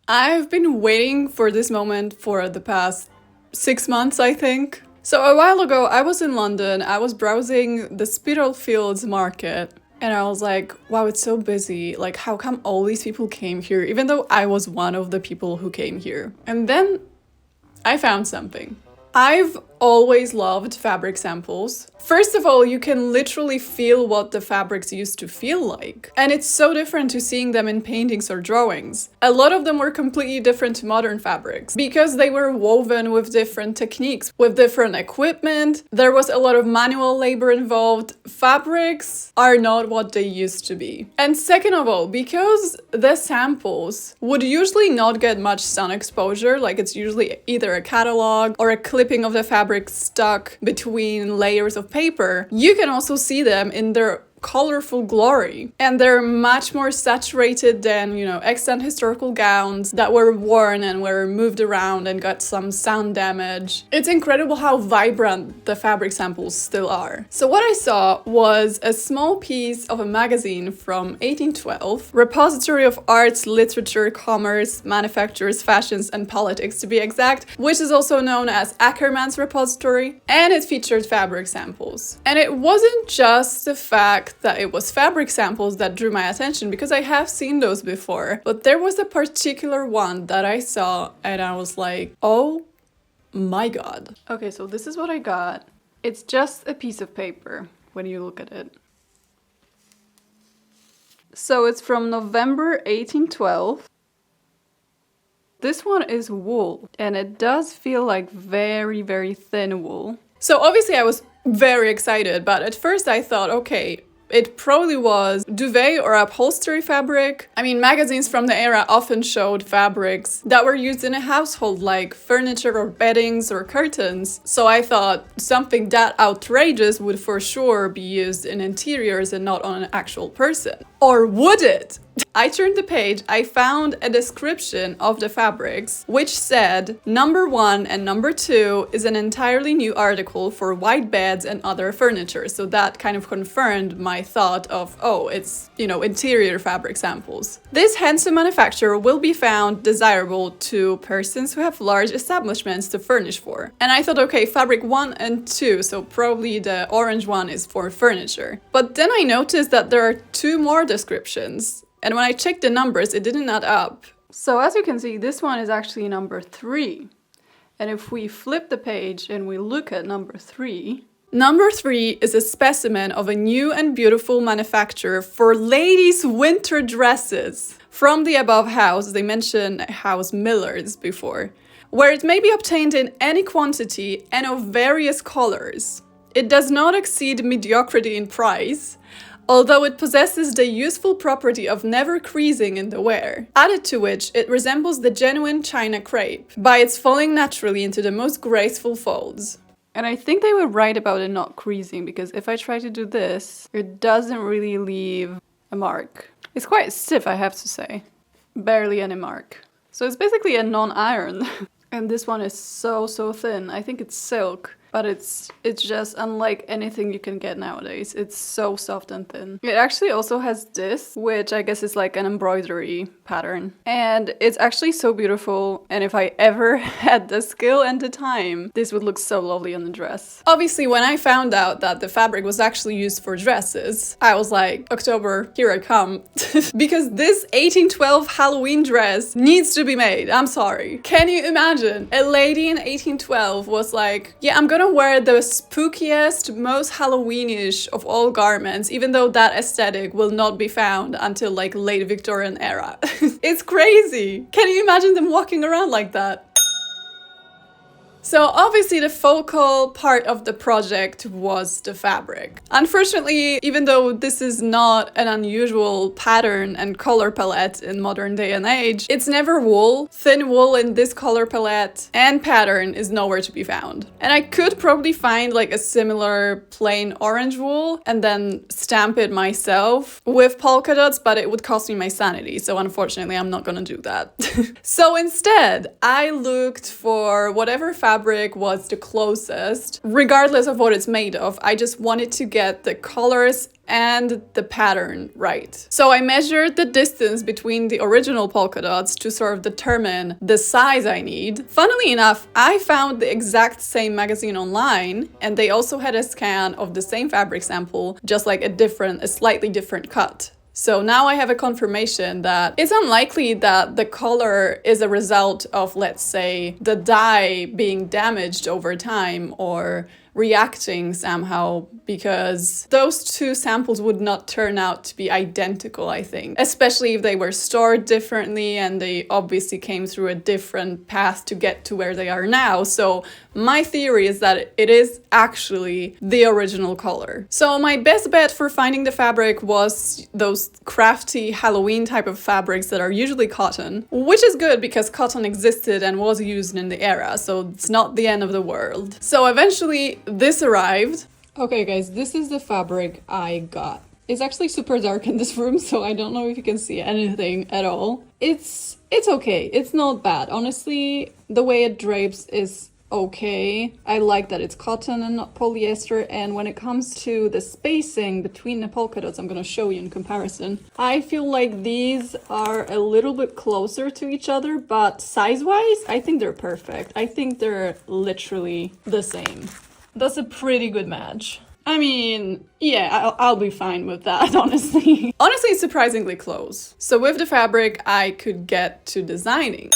I've been waiting for this moment for the past 6 months, I think. So a while ago, I was in London, I was browsing the Spitalfields market, and I was like, wow, it's so busy. Like, how come all these people came here, even though I was one of the people who came here? And then I found something. I've always loved fabric samples. First of all, you can literally feel what the fabrics used to feel like. And it's so different to seeing them in paintings or drawings. A lot of them were completely different to modern fabrics because they were woven with different techniques, with different equipment. There was a lot of manual labor involved. Fabrics are not what they used to be. And second of all, because the samples would usually not get much sun exposure, like it's usually either a catalog or a clipping of the fabric stuck between layers of paper, you can also see them in their colorful glory. And they're much more saturated than, extant historical gowns that were worn and were moved around and got some sun damage. It's incredible how vibrant the fabric samples still are. So what I saw was a small piece of a magazine from 1812, Repository of Arts, Literature, Commerce, Manufactures, Fashions and Politics to be exact, which is also known as Ackermann's Repository, and it featured fabric samples. And it wasn't just the fact that it was fabric samples that drew my attention, because I have seen those before, but there was a particular one that I saw and I was like, oh my god. Okay, so this is what I got. It's just a piece of paper when you look at it. So it's from November 1812. This one is wool, and it does feel like very, very thin wool. So obviously I was very excited, but at first I thought, okay, it probably was duvet or upholstery fabric. I mean, magazines from the era often showed fabrics that were used in a household, like furniture or beddings or curtains. So I thought something that outrageous would for sure be used in interiors and not on an actual person. Or would it? I turned the page, I found a description of the fabrics, which said, number 1 and number 2 is an entirely new article for white beds and other furniture. So that kind of confirmed my thought of, oh, it's, interior fabric samples. This handsome manufacture will be found desirable to persons who have large establishments to furnish for. And I thought, okay, fabric 1 and 2, so probably the orange one is for furniture. But then I noticed that there are 2 more descriptions. And when I checked the numbers, it didn't add up. So as you can see, this one is actually number 3. And if we flip the page and we look at number 3, number 3 is a specimen of a new and beautiful manufacture for ladies' winter dresses. From the above house, they mentioned House Millar's before, where it may be obtained in any quantity and of various colors. It does not exceed mediocrity in price, although it possesses the useful property of never creasing in the wear, added to which it resembles the genuine China crepe, by its falling naturally into the most graceful folds. And I think they were right about it not creasing, because if I try to do this, it doesn't really leave a mark. It's quite stiff, I have to say. Barely any mark. So it's basically a non-iron. And this one is so thin. I think it's silk. But it's just unlike anything you can get nowadays. It's so soft and thin. It actually also has this, which I guess is like an embroidery pattern. And it's actually so beautiful. And if I ever had the skill and the time, this would look so lovely on the dress. Obviously, when I found out that the fabric was actually used for dresses, I was like, October, here I come. Because this 1812 Halloween dress needs to be made. I'm sorry. Can you imagine? A lady in 1812 was like, yeah, I'm gonna wear the spookiest, most Halloweenish of all garments, even though that aesthetic will not be found until like late Victorian era. It's crazy. Can you imagine them walking around like that? So obviously the focal part of the project was the fabric. Unfortunately, even though this is not an unusual pattern and color palette in modern day and age, it's never wool. Thin wool in this color palette and pattern is nowhere to be found. And I could probably find like a similar plain orange wool and then stamp it myself with polka dots, but it would cost me my sanity. So unfortunately, I'm not gonna do that. So instead, I looked for whatever fabric was the closest, regardless of what it's made of. I just wanted to get the colors and the pattern right. So I measured the distance between the original polka dots to sort of determine the size I need. Funnily enough, I found the exact same magazine online, and they also had a scan of the same fabric sample, just like a slightly different cut. So now I have a confirmation that it's unlikely that the color is a result of, let's say, the dye being damaged over time or reacting somehow, because those two samples would not turn out to be identical, I think. Especially if they were stored differently and they obviously came through a different path to get to where they are now. So my theory is that it is actually the original color. So my best bet for finding the fabric was those crafty Halloween type of fabrics that are usually cotton, which is good because cotton existed and was used in the era, so it's not the end of the world. So eventually this arrived. Okay guys, this is the fabric I got. It's actually super dark in this room, so I don't know if you can see anything at all. It's okay, it's not bad. Honestly, the way it drapes is okay. I like that it's cotton and not polyester, and when it comes to the spacing between the polka dots, I'm gonna show you in comparison. I feel like these are a little bit closer to each other, but size-wise, I think they're perfect. I think they're literally the same. That's a pretty good match. I mean, yeah, I'll be fine with that, honestly. Honestly, it's surprisingly close. So with the fabric, I could get to designing.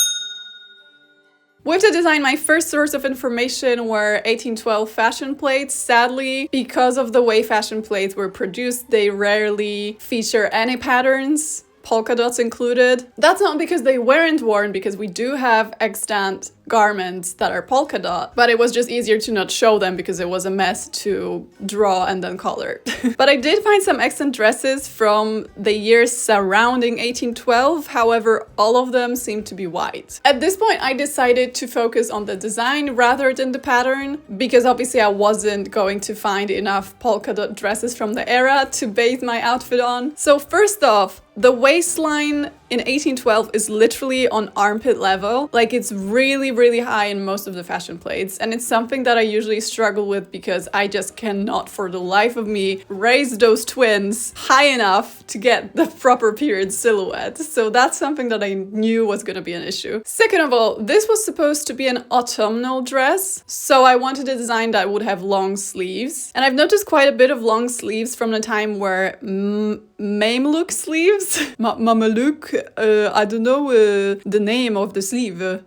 With the design, my first source of information were 1812 fashion plates. Sadly, because of the way fashion plates were produced, they rarely feature any patterns, polka dots included. That's not because they weren't worn, because we do have extant garments that are polka dot, but it was just easier to not show them because it was a mess to draw and then color. But I did find some extant dresses from the years surrounding 1812, however, all of them seem to be white. At this point, I decided to focus on the design rather than the pattern, because obviously I wasn't going to find enough polka dot dresses from the era to base my outfit on. So first off, the waistline in 1812 is literally on armpit level. Like, it's really, really high in most of the fashion plates, and it's something that I usually struggle with because I just cannot for the life of me raise those twins high enough to get the proper period silhouette. So that's something that I knew was gonna be an issue. Second of all, this was supposed to be an autumnal dress, so I wanted a design that would have long sleeves. And I've noticed quite a bit of long sleeves from the time where Mameluke sleeves. Mameluke, I don't know the name of the sleeve.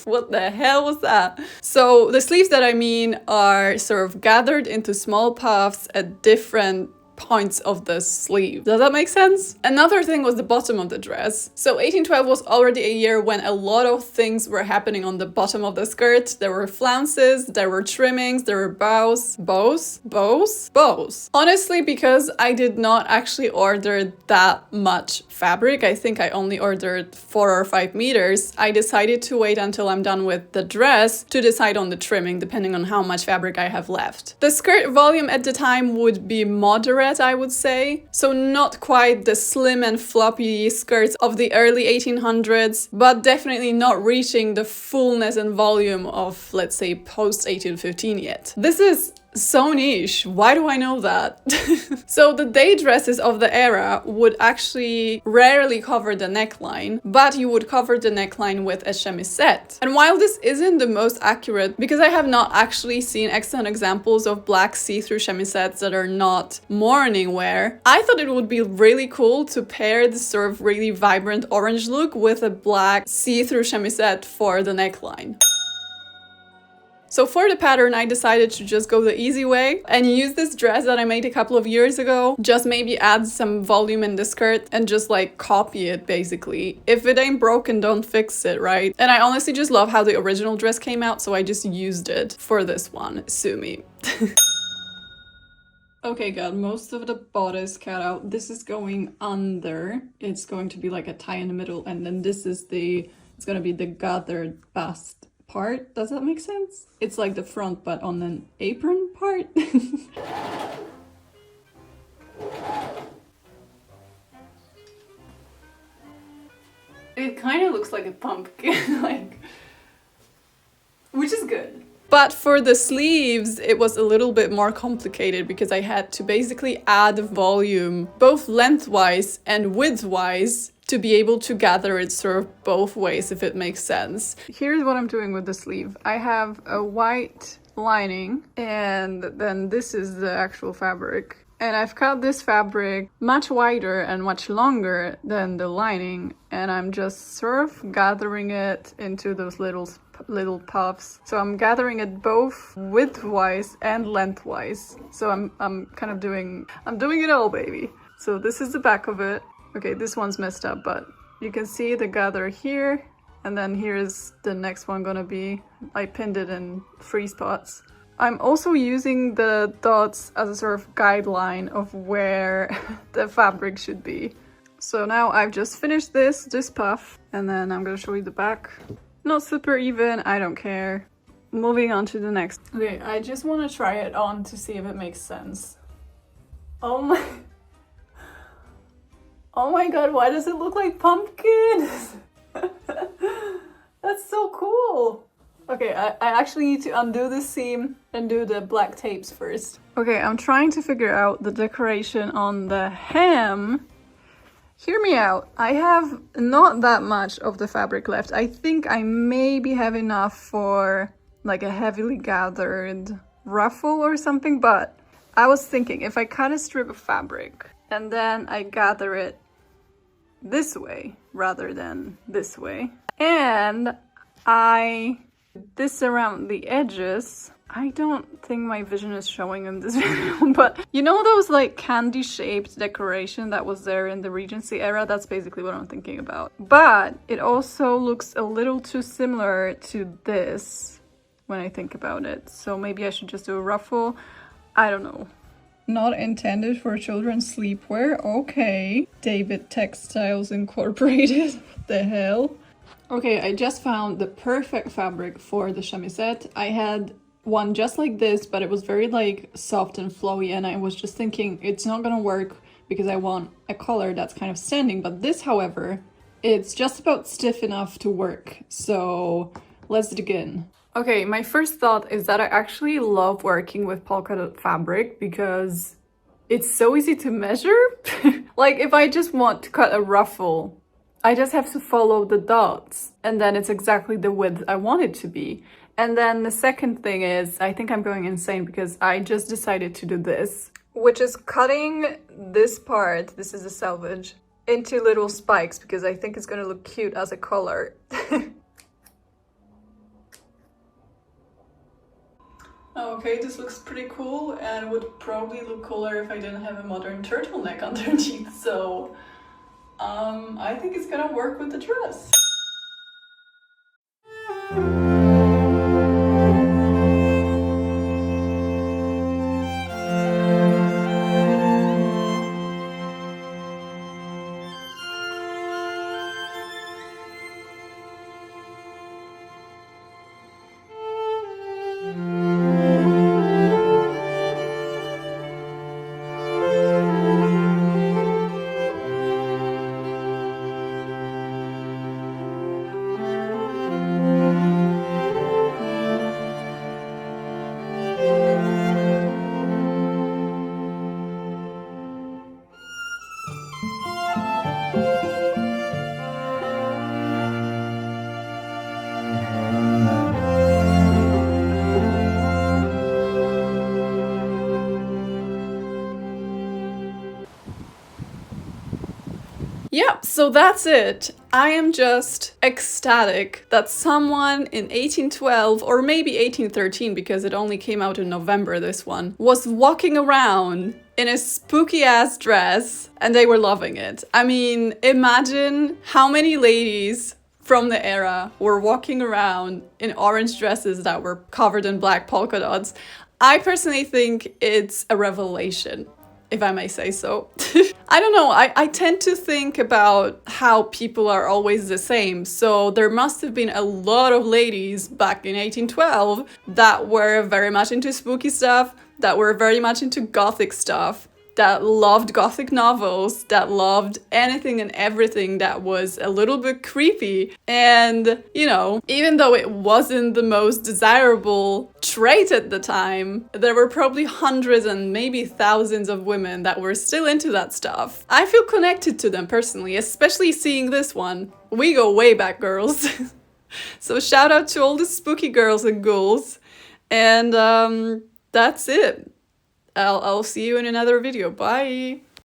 What the hell was that? So the sleeves that I mean are sort of gathered into small puffs at different points of the sleeve. Does that make sense? Another thing was the bottom of the dress. So 1812 was already a year when a lot of things were happening on the bottom of the skirt. There were flounces, there were trimmings, there were bows. Honestly, because I did not actually order that much fabric, I think I only ordered 4 or 5 meters, I decided to wait until I'm done with the dress to decide on the trimming, depending on how much fabric I have left. The skirt volume at the time would be moderate, I would say. So not quite the slim and floppy skirts of the early 1800s, but definitely not reaching the fullness and volume of, let's say, post 1815 yet. This is so niche. Why do I know that? So the day dresses of the era would actually rarely cover the neckline, but you would cover the neckline with a chemisette. And while this isn't the most accurate, because I have not actually seen excellent examples of black see-through chemisettes that are not morning wear, I thought it would be really cool to pair this sort of really vibrant orange look with a black see-through chemisette for the neckline. So for the pattern, I decided to just go the easy way and use this dress that I made a couple of years ago. Just maybe add some volume in the skirt and just like copy it basically. If it ain't broken, don't fix it, right? And I honestly just love how the original dress came out, so I just used it for this one. Sue me. Okay, got most of the bodice cut out. This is going under. It's going to be like a tie in the middle, and then this is it's gonna be the gathered bust part. Does that make sense? It's like the front but on an apron part. It kind of looks like a pumpkin, like, which is good. But for the sleeves, it was a little bit more complicated because I had to basically add volume both lengthwise and widthwise to be able to gather it sort of both ways, if it makes sense. Here's what I'm doing with the sleeve. I have a white lining and then this is the actual fabric. And I've cut this fabric much wider and much longer than the lining, and I'm just sort of gathering it into those little puffs. So I'm gathering it both widthwise and lengthwise. So I'm kind of doing it all, baby. So this is the back of it. Okay, this one's messed up, but you can see the gather here, and then here's the next one gonna be. I pinned it in 3 spots. I'm also using the dots as a sort of guideline of where the fabric should be. So now I've just finished this puff, and then I'm gonna show you the back. Not super even, I don't care. Moving on to the next. Okay, I just want to try it on to see if it makes sense. Oh my god, why does it look like pumpkins? That's so cool. Okay, I actually need to undo the seam and do the black tapes first. Okay, I'm trying to figure out the decoration on the hem. Hear me out. I have not that much of the fabric left. I think I maybe have enough for like a heavily gathered ruffle or something, but I was thinking if I cut a strip of fabric and then I gather it this way rather than this way, and I this around the edges. I don't think my vision is showing in this video, but you know those like candy shaped decoration that was there in the Regency era? That's basically what I'm thinking about. But it also looks a little too similar to this when I think about it. So maybe I should just do a ruffle. I don't know. Not intended for children's sleepwear. Okay. David Textiles Incorporated. What the hell? Okay, I just found the perfect fabric for the chemisette. I had one just like this, but it was very like soft and flowy, and I was just thinking it's not gonna work because I want a collar that's kind of standing. But this, however, it's just about stiff enough to work. So let's dig in. Okay, my first thought is that I actually love working with polka dot fabric because it's so easy to measure. Like if I just want to cut a ruffle, I just have to follow the dots and then it's exactly the width I want it to be. And then the second thing is, I think I'm going insane because I just decided to do this, which is cutting this part, this is a selvage, into little spikes because I think it's gonna look cute as a collar. Okay, this looks pretty cool and would probably look cooler if I didn't have a modern turtleneck underneath, so I think it's gonna work with the dress. Yeah, so that's it. I am just ecstatic that someone in 1812, or maybe 1813, because it only came out in November, this one, was walking around in a spooky ass dress and they were loving it. I mean, imagine how many ladies from the era were walking around in orange dresses that were covered in black polka dots. I personally think it's a revelation, if I may say so. I don't know, I tend to think about how people are always the same. So there must have been a lot of ladies back in 1812 that were very much into spooky stuff, that were very much into gothic stuff, that loved gothic novels, that loved anything and everything that was a little bit creepy. And, you know, even though it wasn't the most desirable trait at the time, there were probably hundreds and maybe thousands of women that were still into that stuff. I feel connected to them personally, especially seeing this one. We go way back, girls. So shout out to all the spooky girls and ghouls. And that's it. I'll see you in another video. Bye!